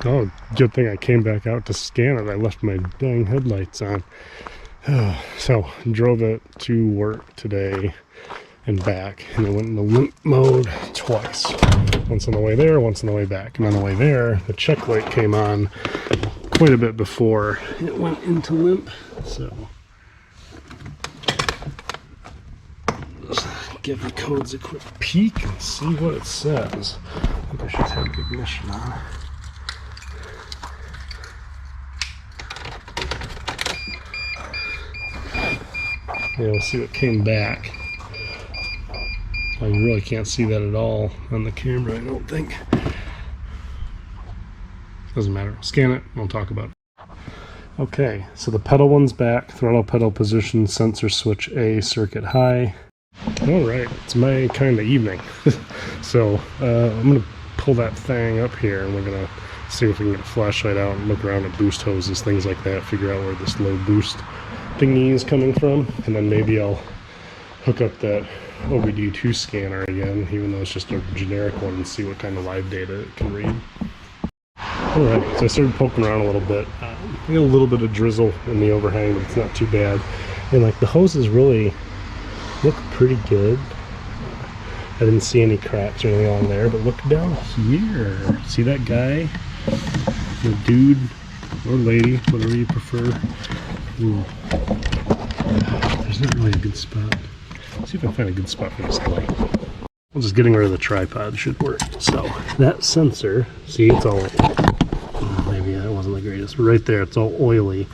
Oh, good thing I came back out to scan it. I left my dang headlights on. So, drove it to work today and back, and I went into limp mode twice. Once on the way there, once on the way back. And on the way there, the check light came on quite a bit before it went into limp. So, let's give the codes a quick peek and see what it says. I think I should have ignition on. Yeah, we'll see what came back. Oh, you really can't see that at all on the camera, I don't think. Doesn't matter. We'll scan it, we'll talk about it. Okay, so the pedal one's back. Throttle pedal position, sensor switch A, circuit high. Alright, it's my kind of evening. So, I'm going to pull that thing up here, and we're going to see if we can get a flashlight out and look around at boost hoses, things like that, figure out where this low boost thingy is coming from, and then maybe I'll hook up that OBD2 scanner again, even though it's just a generic one, and see what kind of live data it can read. Alright, so I started poking around a little bit. I got a little bit of drizzle in the overhang, but it's not too bad. And like the hoses really look pretty good. I didn't see any cracks or anything on there, but look down here. See that guy? The dude or lady, whatever you prefer. Ooh. There's not really a good spot. Let's see if I can find a good spot for this light. Well, just getting rid of the tripod should work. So that sensor, see, it's all, maybe that wasn't the greatest, but right there, it's all oily,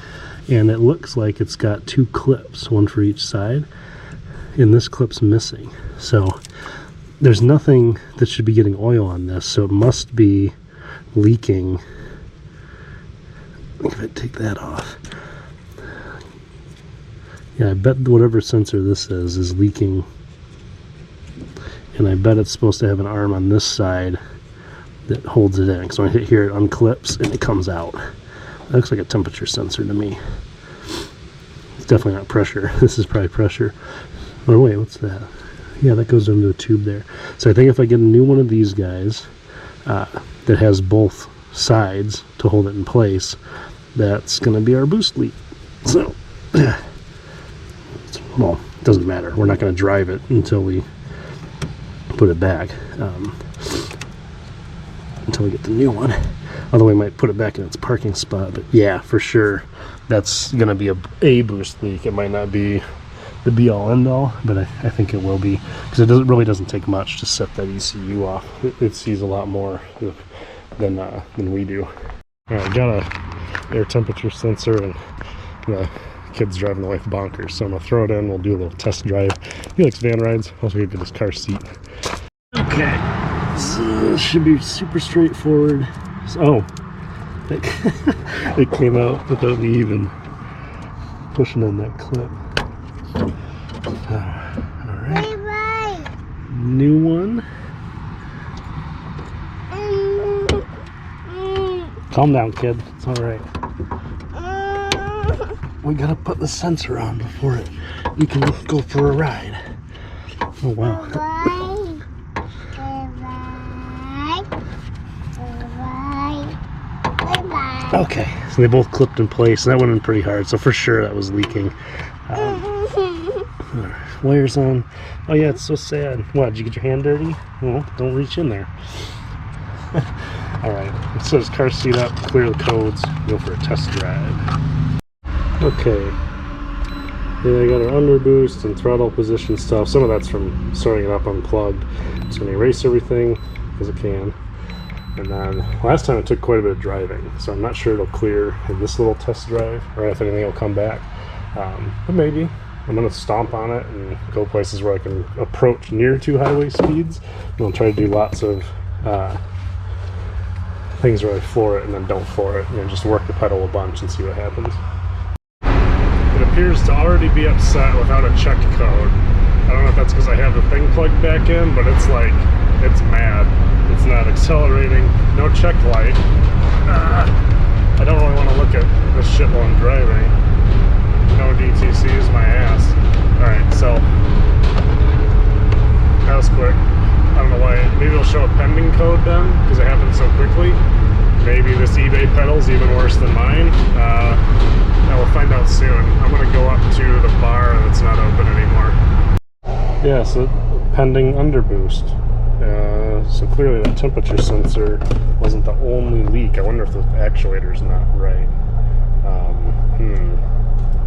and it looks like it's got two clips, one for each side, and this clip's missing. So there's nothing that should be getting oil on this, so it must be leaking. If I take that off. Yeah, I bet whatever sensor this is leaking, and I bet it's supposed to have an arm on this side that holds it in, because when I hit here it unclips and it comes out. That looks like a temperature sensor to me. It's definitely not pressure. This is probably pressure. Oh wait, what's that? Yeah, that goes into a tube there. So I think if I get a new one of these guys that has both sides to hold it in place, that's going to be our boost lead. So well, it doesn't matter. We're not going to drive it until we put it back, until we get the new one. Although we might put it back in its parking spot. But yeah, for sure, that's going to be a boost leak. It might not be the be-all, end-all, but I think it will be, because it really doesn't take much to set that ECU off. It sees a lot more than we do. All right, got a air temperature sensor, and the kid's driving the wife bonkers, so I'm gonna throw it in. We'll do a little test drive. He likes van rides. Also gonna get his car seat. Okay, so this should be super straightforward. So, it came out without me even pushing on that clip. All right, new one. Calm down, kid. It's all right. We gotta put the sensor on before you can go for a ride. Oh wow. Okay, so they both clipped in place. That went in pretty hard, so for sure that was leaking. Wires on. Oh yeah, it's so sad. What, did you get your hand dirty? Well, don't reach in there. Alright, it says car seat up, clear the codes, go for a test drive. Okay, yeah, I got our under boost and throttle position stuff. Some of that's from starting it up unplugged. I'm just going to erase everything as I can. And then last time it took quite a bit of driving, so I'm not sure it'll clear in this little test drive, or if anything will come back. But maybe. I'm going to stomp on it and go places where I can approach near to highway speeds. And I'll try to do lots of things where I floor it and then don't floor it. Just work the pedal a bunch and see what happens. It appears to already be upset without a check code. I don't know if that's because I have the thing plugged back in, but it's like, it's mad. It's not accelerating. No check light. I don't really want to look at this shit while I'm driving. No DTC is my ass. Alright, so that was quick. I don't know why. Maybe it'll show a pending code then, because it happened so quickly. Maybe this this eBay pedal's even worse than mine. We'll find out soon. I'm gonna go up to the bar that's not open anymore. Yeah, so pending underboost. So clearly that temperature sensor wasn't the only leak. I wonder if the actuator's not right.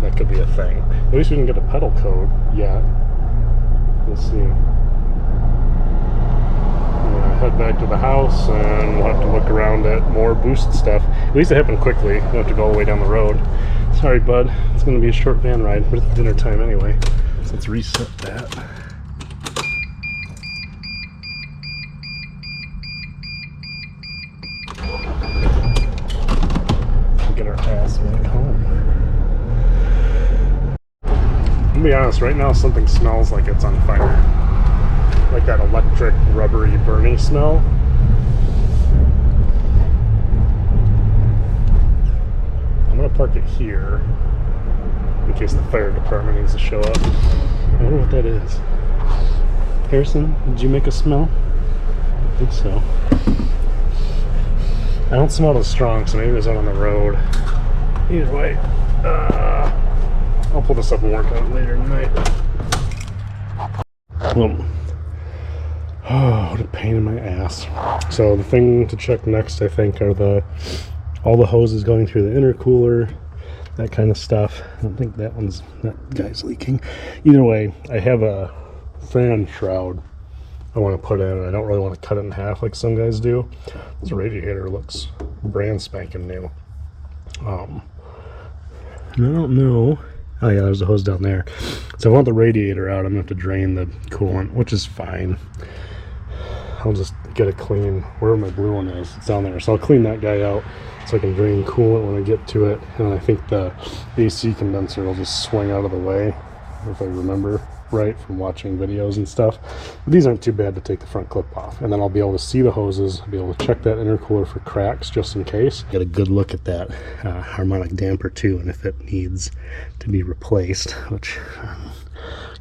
That could be a thing. At least we didn't get a pedal code yet. We'll see. Head back to the house and we'll have to look around at more boost stuff. At least it happened quickly. We'll have to go all the way down the road. Sorry, bud. It's going to be a short van ride, but it's dinner time anyway. So let's reset that. Get our ass back home. To be honest, right now something smells like it's on fire. Like that electric, rubbery, burning smell. I'm gonna park it here in case the fire department needs to show up. I wonder what that is. Harrison, did you make a smell? I think so. I don't smell it as strong, so maybe it was out on the road. Either way, I'll pull this up and work on it later tonight. Well, oh, what a pain in my ass. So the thing to check next, I think, are all the hoses going through the intercooler, that kind of stuff. I don't think that guy's leaking. Either way, I have a fan shroud I want to put in, and I don't really want to cut it in half like some guys do. This radiator looks brand spanking new. I don't know. Oh yeah, there's a hose down there. So if I want the radiator out, I'm gonna have to drain the coolant, which is fine. I'll just get it clean. Wherever my blue one is, it's down there. So I'll clean that guy out so I can drain coolant when I get to it. And I think the AC condenser will just swing out of the way, if I remember right from watching videos and stuff. But these aren't too bad to take the front clip off. And then I'll be able to see the hoses, I'll be able to check that intercooler for cracks just in case. Get a good look at that harmonic damper too, and if it needs to be replaced, which I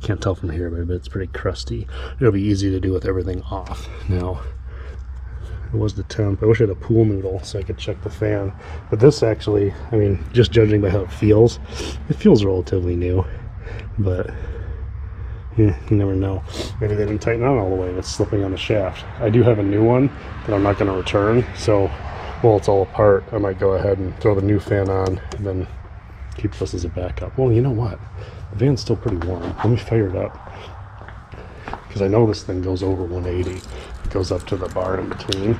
can't tell from here, but it's pretty crusty. It'll be easy to do with everything off. Now, it was the temp. I wish I had a pool noodle so I could check the fan. But this actually, I mean, just judging by how it feels relatively new. But yeah, you never know. Maybe they didn't tighten on all the way. It's slipping on the shaft. I do have a new one that I'm not going to return. So, while it's all apart, I might go ahead and throw the new fan on and then keep this as a backup. Well, you know what? The van's still pretty warm. Let me fire it up. Because I know this thing goes over 180. It goes up to the bar in between.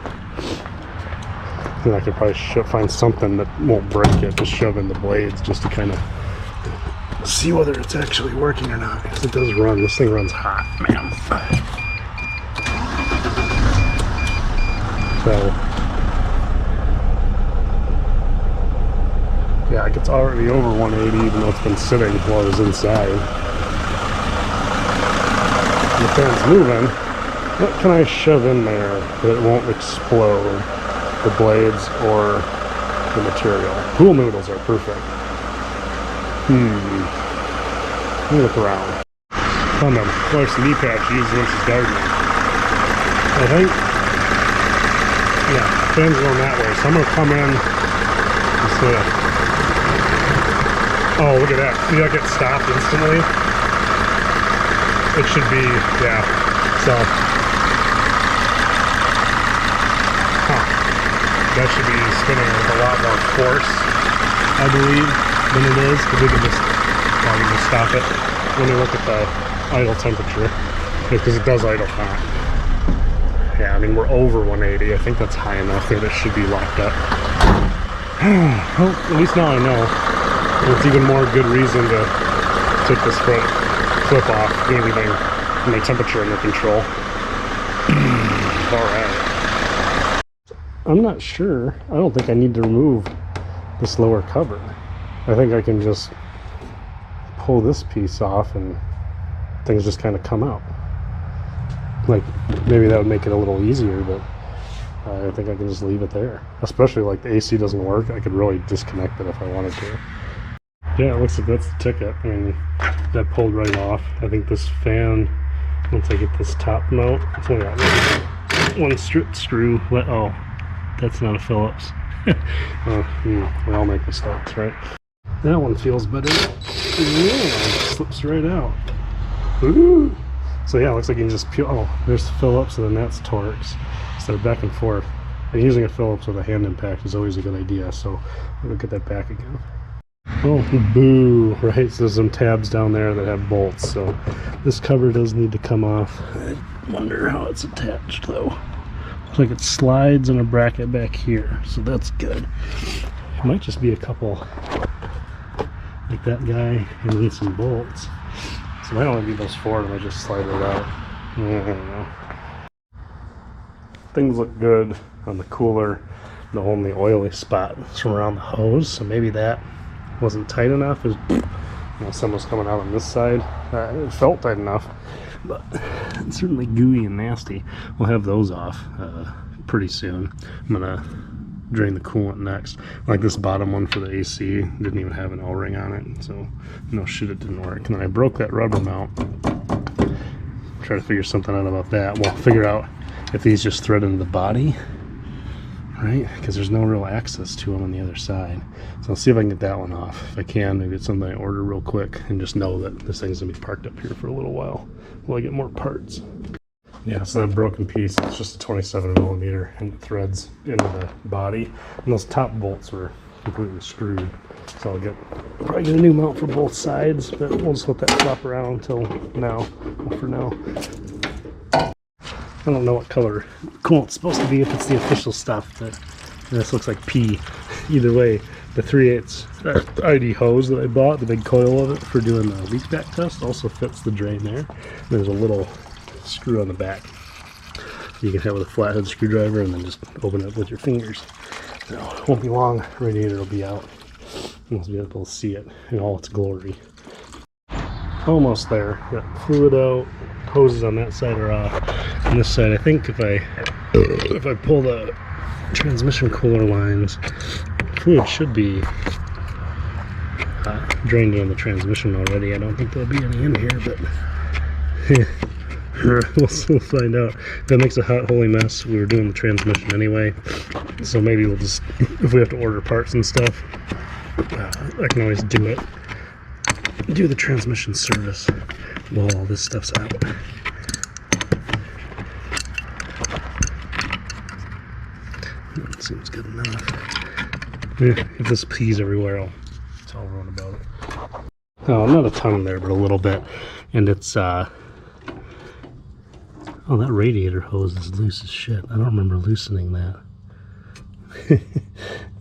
And I could probably find something that won't break it. Just shove in the blades just to kind of see whether it's actually working or not, because it does run. This thing runs hot, man. So yeah, it's already over 180 even though it's been sitting while it was inside. The fan's moving. What can I shove in there that it won't explode the blades or the material? Pool noodles are perfect. Let me look around. Found a wife's knee pad she uses when she's gardening. I think, yeah, fan's going that way. So I'm going to come in and sort of, oh, look at that. See, like it stopped instantly? It should be, yeah, so, that should be spinning with a lot more force, I believe, than it is, because we can just stop it when we look at the idle temperature, because it does idle hot. Yeah, I mean, we're over 180. I think that's high enough that it should be locked up. Well, at least now I know. And it's even more good reason to take this flip off, get everything, my temperature under control. Alright. I'm not sure. I don't think I need to remove this lower cover. I think I can just pull this piece off and things just kind of come out. Like, maybe that would make it a little easier, but I think I can just leave it there. Especially like the AC doesn't work, I could really disconnect it if I wanted to. Yeah, it looks like that's the ticket. I mean, that pulled right off. I think this fan, once I get this top mount, it's only got one strip screw. Oh, that's not a Phillips. We all make mistakes, right? That one feels better. Yeah, slips right out. Ooh. So yeah, it looks like you can just peel. Oh, there's Phillips, and then that's Torx. So they're back and forth. And using a Phillips with a hand impact is always a good idea. So I'm gonna get that back again. Oh, boo! Right, so there's some tabs down there that have bolts. So this cover does need to come off. I wonder how it's attached though. Looks like it slides in a bracket back here, so that's good. It might just be a couple, like that guy, and then some bolts. So it might only be those four, and I just slide it out. I don't know. Things look good on the cooler. The only oily spot is from around the hose, so maybe that wasn't tight enough. Some was coming out on this side. It felt tight enough, but it's certainly gooey and nasty. We'll have those off pretty soon. I'm gonna drain the coolant next. Like this bottom one for the AC didn't even have an O-ring on it, so no shit, it didn't work. And then I broke that rubber mount. Try to figure something out about that. We'll figure out if these just thread into the body, right? Because there's no real access to them on the other side. So I'll see if I can get that one off. If I can, maybe it's something I order real quick and just know that this thing's gonna be parked up here for a little while I get more parts. Yeah, so that broken piece, it's just a 27 millimeter and it threads into the body. And those top bolts were completely screwed. So I'll probably get a new mount for both sides, but we'll just let that flop around until now, for now. I don't know what color coolant's supposed to be if it's the official stuff, but this looks like pea. Either way, the 3/8 ID hose that I bought, the big coil of it for doing the leak back test, also fits the drain there. There's a little screw on the back you can have with a flathead screwdriver and then just open it with your fingers. So it won't be long, radiator will be out. You'll be able to see it in all its glory. Almost there. Got fluid out. Hoses on that side are off. On this side, I think if I pull the transmission cooler lines, fluid should be drained into the transmission already. I don't think there'll be any in here, but we'll find out. If that makes a hot holy mess, we were doing the transmission anyway, so maybe we'll just, if we have to order parts and stuff, I can always do the transmission service while all this stuff's out. That seems good enough. If this pees everywhere, I'll tell everyone about it. Oh, not a ton there, but a little bit. And it's, oh, that radiator hose is loose as shit. I don't remember loosening that.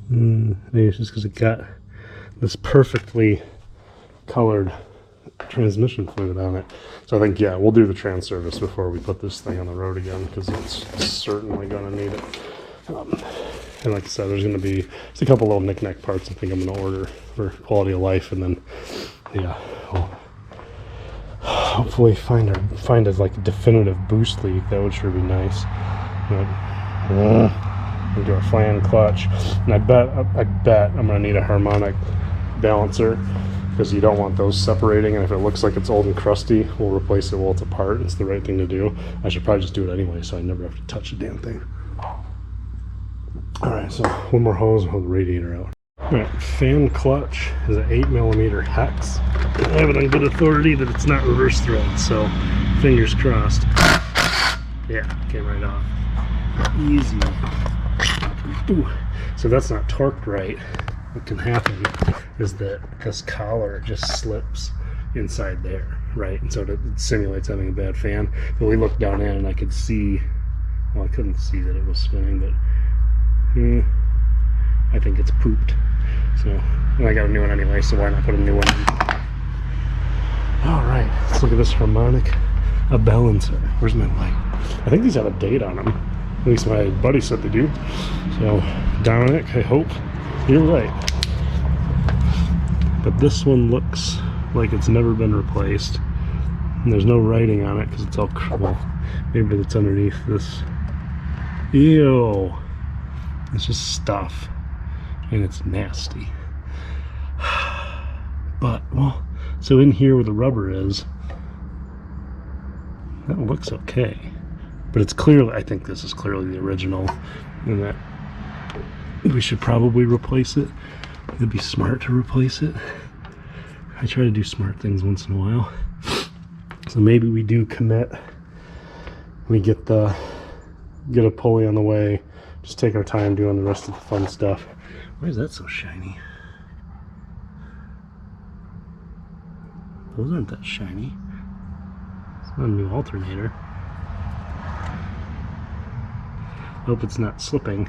Maybe it's just because it got this perfectly colored transmission fluid on it. So I think, yeah, we'll do the trans service before we put this thing on the road again, because it's certainly going to need it. And like I said, there's going to be just a couple little knick-knack parts I think I'm going to order for quality of life, and then, yeah, we'll hopefully find a like a definitive boost leak. That would sure be nice. We'll do a fan clutch, and I bet I'm going to need a harmonic balancer, because you don't want those separating, and if it looks like it's old and crusty, we'll replace it while it's apart. It's the right thing to do. I should probably just do it anyway, so I never have to touch the damn thing. Alright, so one more hose and hold the radiator out. Alright, fan clutch is an 8mm hex. I have it on good authority that it's not reverse thread, so fingers crossed. Yeah, came right off. Easy. Ooh. So that's not torqued right. What can happen is that this collar just slips inside there, right? And so it simulates having a bad fan. But we looked down in and I could see, well, I couldn't see that it was spinning, but I think it's pooped. So, and I got a new one anyway, so why not put a new one in? All right, let's look at this harmonic balancer. Where's my light? I think these have a date on them. At least my buddy said they do. So, Dominic, I hope you're right. But this one looks like it's never been replaced. And there's no writing on it because it's all crumbled. Maybe it's underneath this. Ew. It's just stuff. And it's nasty. But, well, so in here where the rubber is, that looks okay. But it's clearly, I think this is clearly the original. And that we should probably replace it. It'd be smart to replace it. I try to do smart things once in a while. So maybe we do commit. We get a pulley on the way. Just take our time doing the rest of the fun stuff. Why is that so shiny? Those aren't that shiny. It's not a new alternator. Hope it's not slipping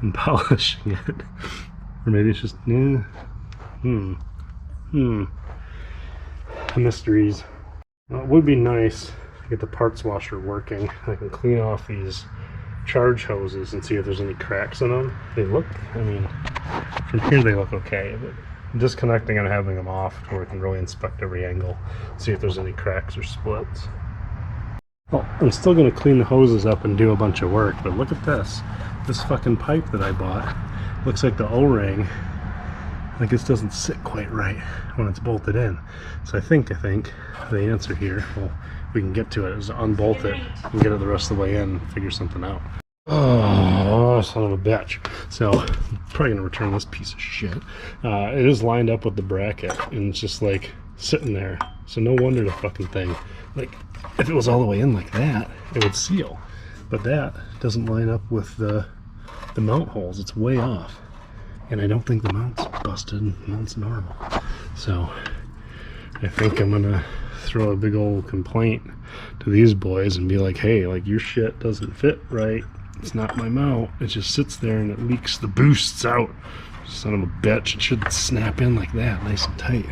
and polishing it. Or maybe it's just, mysteries. Well, it would be nice to get the parts washer working. I can clean off these charge hoses and see if there's any cracks in them. They look, I mean, from here they look okay, but disconnecting and having them off where we can really inspect every angle, see if there's any cracks or splits. Well, I'm still going to clean the hoses up and do a bunch of work, but look at this. This fucking pipe that I bought looks like the O-ring. Like this doesn't sit quite right when it's bolted in. So I think the answer here, well, we can get to it, is to unbolt it and get it the rest of the way in and figure something out. Oh, son of a bitch. So I'm probably gonna return this piece of shit. It is lined up with the bracket and it's just like sitting there. So no wonder the fucking thing, like if it was all the way in like that, it would seal. But that doesn't line up with the mount holes. It's way off. And I don't think the mount's busted. The mount's normal. So I think I'm gonna throw a big old complaint to these boys and be like, hey, like your shit doesn't fit right. It's not my mount. It just sits there and it leaks the boosts out. Son of a bitch. It should snap in like that, nice and tight.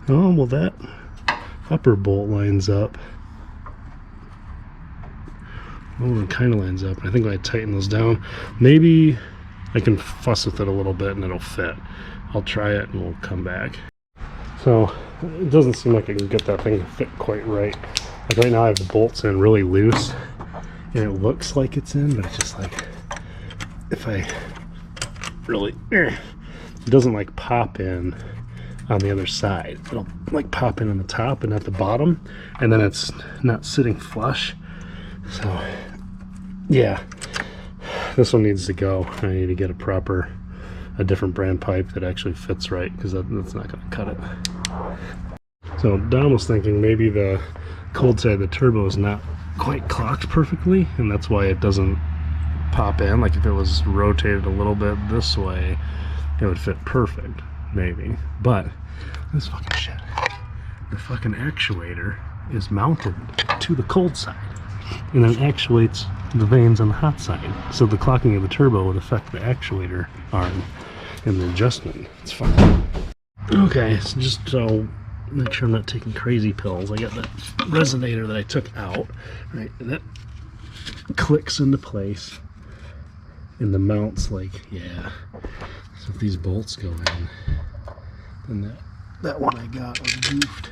Oh, well that upper bolt lines up. Oh, it kind of lines up. I think when I tighten those down, maybe I can fuss with it a little bit and it'll fit. I'll try it and we'll come back. So it doesn't seem like I can get that thing to fit quite right. Like right now I have the bolts in really loose and it looks like it's in, but it's just like, if I really, it doesn't like pop in on the other side. It'll like pop in on the top and at the bottom, and then it's not sitting flush. So yeah, this one needs to go. I need to get a different brand pipe that actually fits right, because that's not going to cut it. So Dom was thinking maybe the cold side of the turbo is not quite clocked perfectly, and that's why it doesn't pop in. Like if it was rotated a little bit this way, it would fit perfect, maybe. But this fucking shit, the fucking actuator is mounted to the cold side and then actuates the vanes on the hot side. So the clocking of the turbo would affect the actuator arm and the adjustment. It's fine. Okay, so just so make sure I'm not taking crazy pills, I got that resonator that I took out, right, and that clicks into place and the mount's like, yeah. So if these bolts go in, then that one I got was goofed.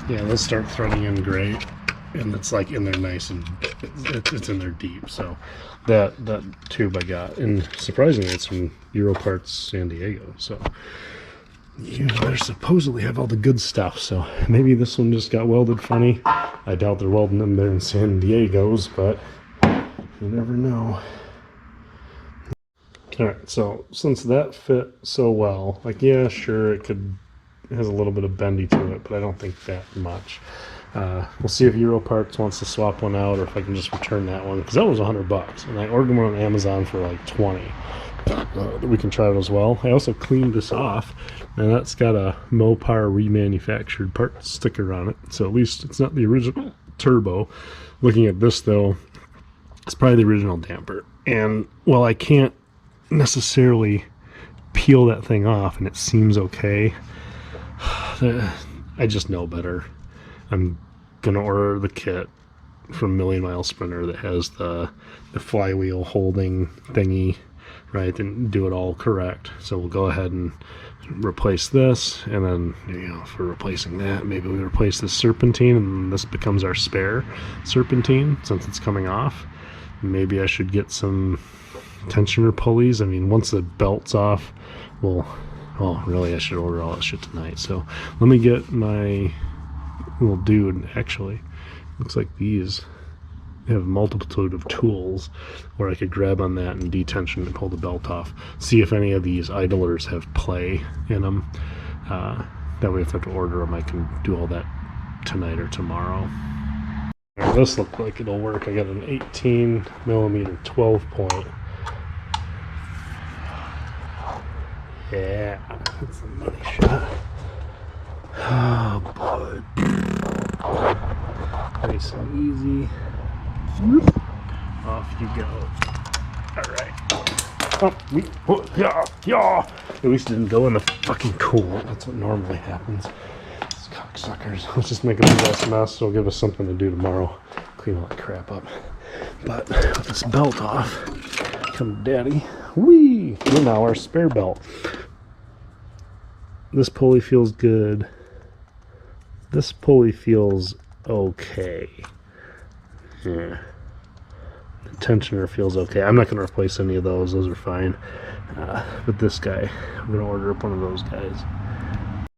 Yeah, let's start threading in great, and it's like in there nice and it's in there deep. So that tube I got, and surprisingly it's from MOAR Parts San Diego. So you know, they supposedly have all the good stuff. So maybe this one just got welded funny. I doubt they're welding them there in San Diego's, but you never know. All right, so since that fit so well, like yeah, sure it has a little bit of bendy to it, but I don't think that much. We'll see if MOAR Parts wants to swap one out, or if I can just return that one, because that was $100, and I ordered one on Amazon for like 20. We can try it as well. I also cleaned this off, and that's got a MOPAR remanufactured part sticker on it, so at least it's not the original turbo. Looking at this though, it's probably the original damper, and while I can't necessarily peel that thing off and it seems okay, I just know better. I'm gonna order the kit from Million Mile Sprinter that has the flywheel holding thingy, right, and do it all correct. So we'll go ahead and replace this, and then, you know, for replacing that, maybe we replace this serpentine and this becomes our spare serpentine since it's coming off. Maybe I should get some tensioner pulleys. I mean, once the belt's off, well, oh, really, I should order all that shit tonight. So let me get my little dude. Actually, looks like these have a multitude of tools where I could grab on that and detension and pull the belt off. See if any of these idlers have play in them. That way if I have to order them, I can do all that tonight or tomorrow. Now, this looks like it'll work. I got an 18 millimeter 12 point. Yeah, that's a money shot. Oh, boy. Nice and easy. Off you go. Alright. Yeah. At least it didn't go in the fucking coolant. That's what normally happens. These cocksuckers. Let's just make a big ass mess. It'll give us something to do tomorrow. Clean all that crap up. But with this belt off, come daddy. Whee! We're now our spare belt. This pulley feels good. This pulley feels okay. Yeah. The tensioner feels okay. I'm not going to replace any of those. Those are fine. But this guy, I'm going to order up one of those guys.